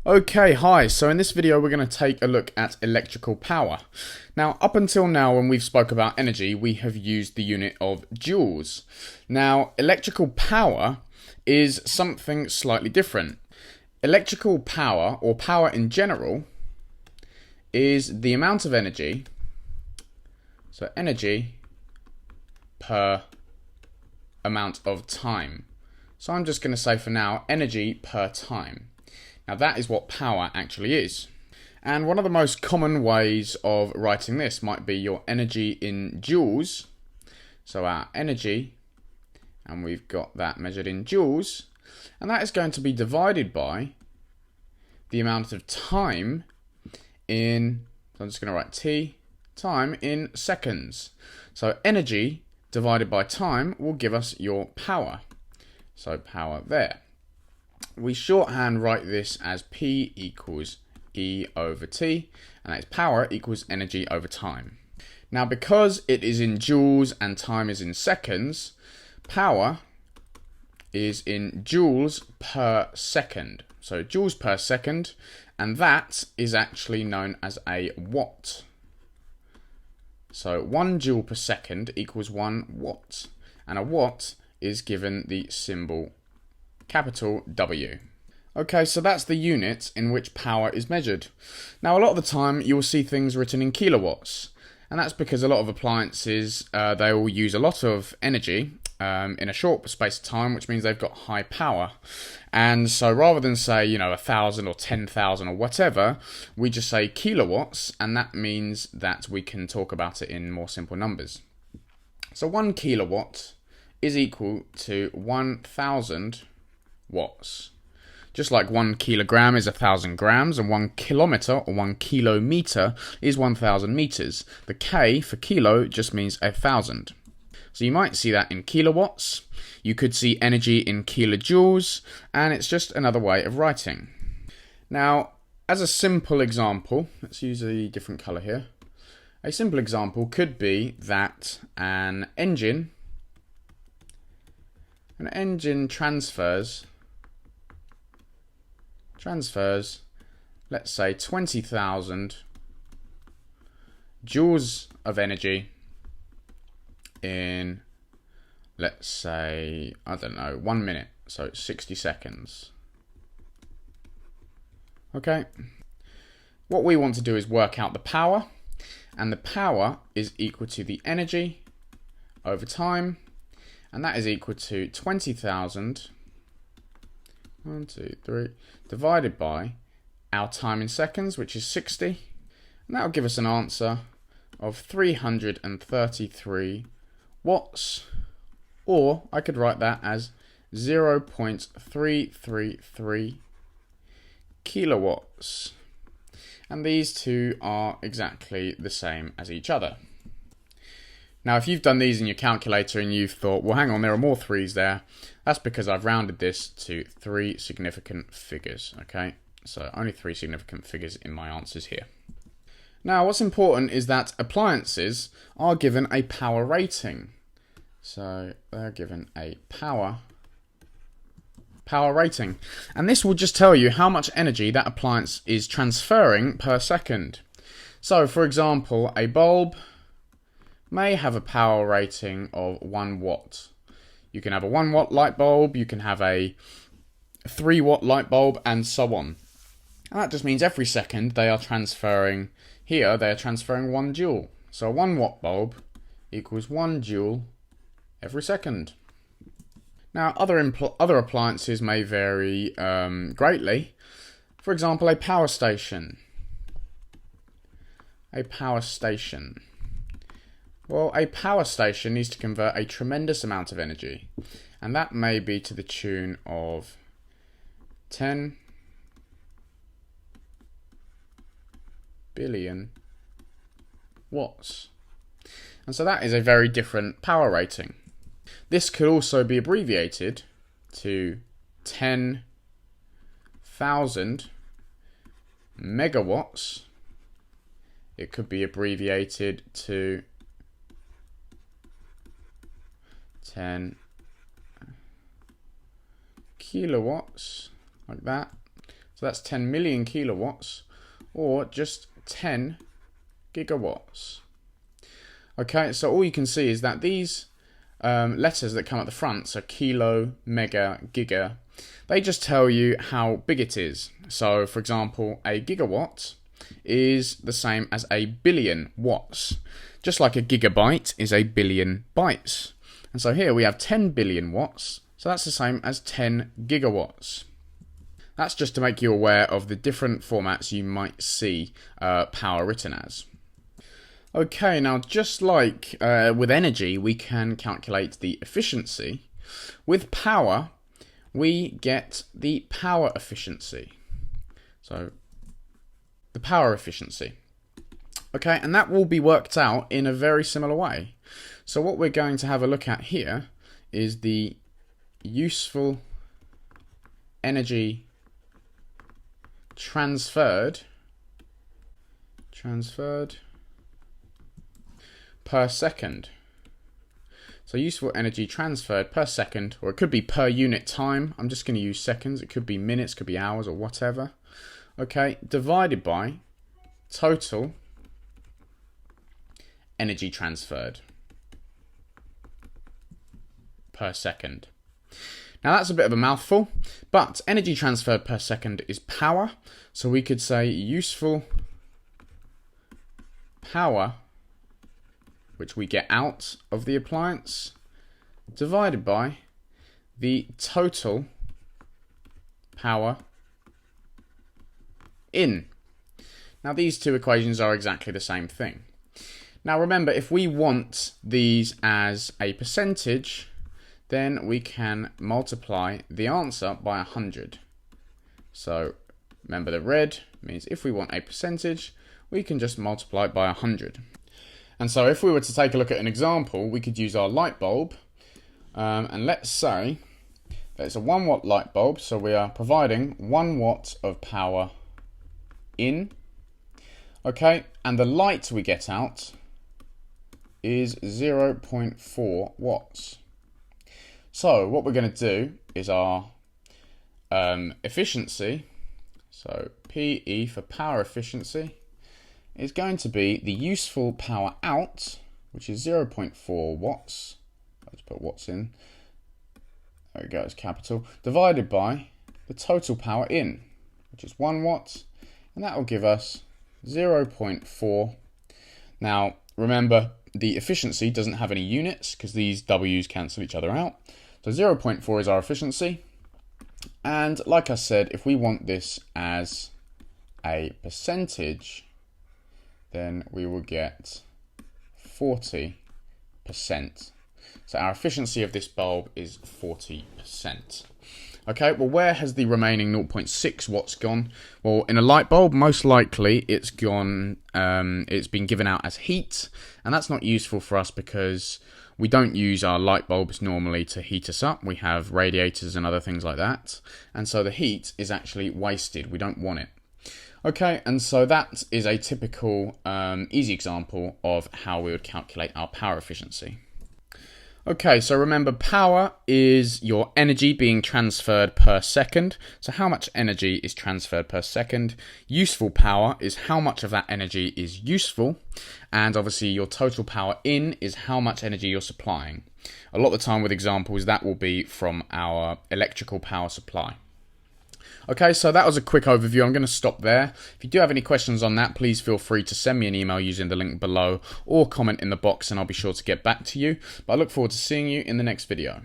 Okay, hi. So in this video we're going to take a look at electrical power. Now, up until now when we've spoke about energy, we have used the unit of joules. Now, electrical power is something slightly different. Electrical power, or power in general, is the amount of energy, so energy per amount of time. So I'm just going to say for now, energy per time. Now that is what power actually is. And one of the most common ways of writing this might be your energy in joules. So our energy, and we've got that measured in joules, and that is going to be divided by the amount of time in, so I'm just going to write T, time in seconds. So energy divided by time will give us your power. So power there. We shorthand write this as P equals E over T, and that is power equals energy over time. Now, because it is in joules and time is in seconds, power is in joules per second. So joules per second, and that is actually known as a watt. So 1 joule per second equals 1 watt, and a watt is given the symbol capital W. Okay, so that's the unit in which power is measured. Now, a lot of the time you will see things written in kilowatts, and that's because a lot of appliances, they will use a lot of energy in a short space of time, which means they've got high power. And so rather than say, 1,000 or 10,000 or whatever, we just say kilowatts, and that means that we can talk about it in more simple numbers. So 1 kilowatt is equal to 1,000 watts. Just like 1 kilogram is 1,000 grams, and 1 kilometer or 1 kilometer is 1,000 meters. The K for kilo just means 1,000. So you might see that in kilowatts. You could see energy in kilojoules, and it's just another way of writing. Now, as a simple example, let's use a different color here. A simple example could be that an engine transfers, let's say 20,000 joules of energy in, let's say, 1 minute, so 60 seconds. Okay, what we want to do is work out the power, and the power is equal to the energy over time, and that is equal to 20,000 divided by our time in seconds, which is 60, and that will give us an answer of 333 watts, or I could write that as 0.333 kilowatts, and these two are exactly the same as each other. Now, if you've done these in your calculator and you've thought, well, hang on, there are more threes there, that's because I've rounded this to 3 significant figures, okay? So only 3 significant figures in my answers here. Now, what's important is that appliances are given a power rating. So they're given a power rating. And this will just tell you how much energy that appliance is transferring per second. So, for example, a bulb may have a power rating of 1 watt. You can have a 1 watt light bulb, you can have a 3 watt light bulb, and so on. And that just means every second they are transferring, here they are transferring 1 joule. So a 1 watt bulb equals 1 joule every second. Now, other appliances may vary greatly. For example, a power station. Well, a power station needs to convert a tremendous amount of energy, and that may be to the tune of 10 billion watts. And so that is a very different power rating. This could also be abbreviated to 10,000 megawatts. It could be abbreviated to 10 kilowatts, like that. So that's 10 million kilowatts, or just 10 gigawatts. Okay, so all you can see is that these letters that come at the front, so kilo, mega, giga, they just tell you how big it is. So, for example, a gigawatt is the same as a billion watts, just like a gigabyte is a billion bytes. And so here we have 10 billion watts, so that's the same as 10 gigawatts. That's just to make you aware of the different formats you might see power written as. Okay, now just like with energy, we can calculate the efficiency. With power, we get the power efficiency. So, the power efficiency. Okay, and that will be worked out in a very similar way. So what we're going to have a look at here is the useful energy transferred per second. So useful energy transferred per second, or it could be per unit time. I'm just going to use seconds. It could be minutes, could be hours, or whatever. Okay, divided by total energy transferred per second. Now that's a bit of a mouthful, but energy transferred per second is power. So we could say useful power, which we get out of the appliance, divided by the total power in. Now these two equations are exactly the same thing. Now remember, if we want these as a percentage, then we can multiply the answer by 100. So remember, the red means if we want a percentage, we can just multiply it by 100. And so if we were to take a look at an example, we could use our light bulb, and let's say that it's a 1 watt light bulb, so we are providing 1 watt of power in. Okay, and the light we get out is 0.4 watts. So what we're going to do is our efficiency, so PE for power efficiency, is going to be the useful power out, which is 0.4 watts. Let's put watts in. There we go, it's capital. Divided by the total power in, which is 1 watt, and that will give us 0.4. Now remember, the efficiency doesn't have any units because these W's cancel each other out. So 0.4 is our efficiency. And like I said, if we want this as a percentage, then we will get 40%. So our efficiency of this bulb is 40%. Okay, well, where has the remaining 0.6 watts gone? Well, in a light bulb, most likely it's gone, it's been given out as heat, and that's not useful for us because we don't use our light bulbs normally to heat us up. We have radiators and other things like that, and so the heat is actually wasted. We don't want it. Okay, and so that is a typical easy example of how we would calculate our power efficiency. Okay, so remember, power is your energy being transferred per second. So how much energy is transferred per second? Useful power is how much of that energy is useful. And obviously your total power in is how much energy you're supplying. A lot of the time with examples, that will be from our electrical power supply. Okay, so that was a quick overview. I'm going to stop there. If you do have any questions on that, please feel free to send me an email using the link below or comment in the box and I'll be sure to get back to you. But I look forward to seeing you in the next video.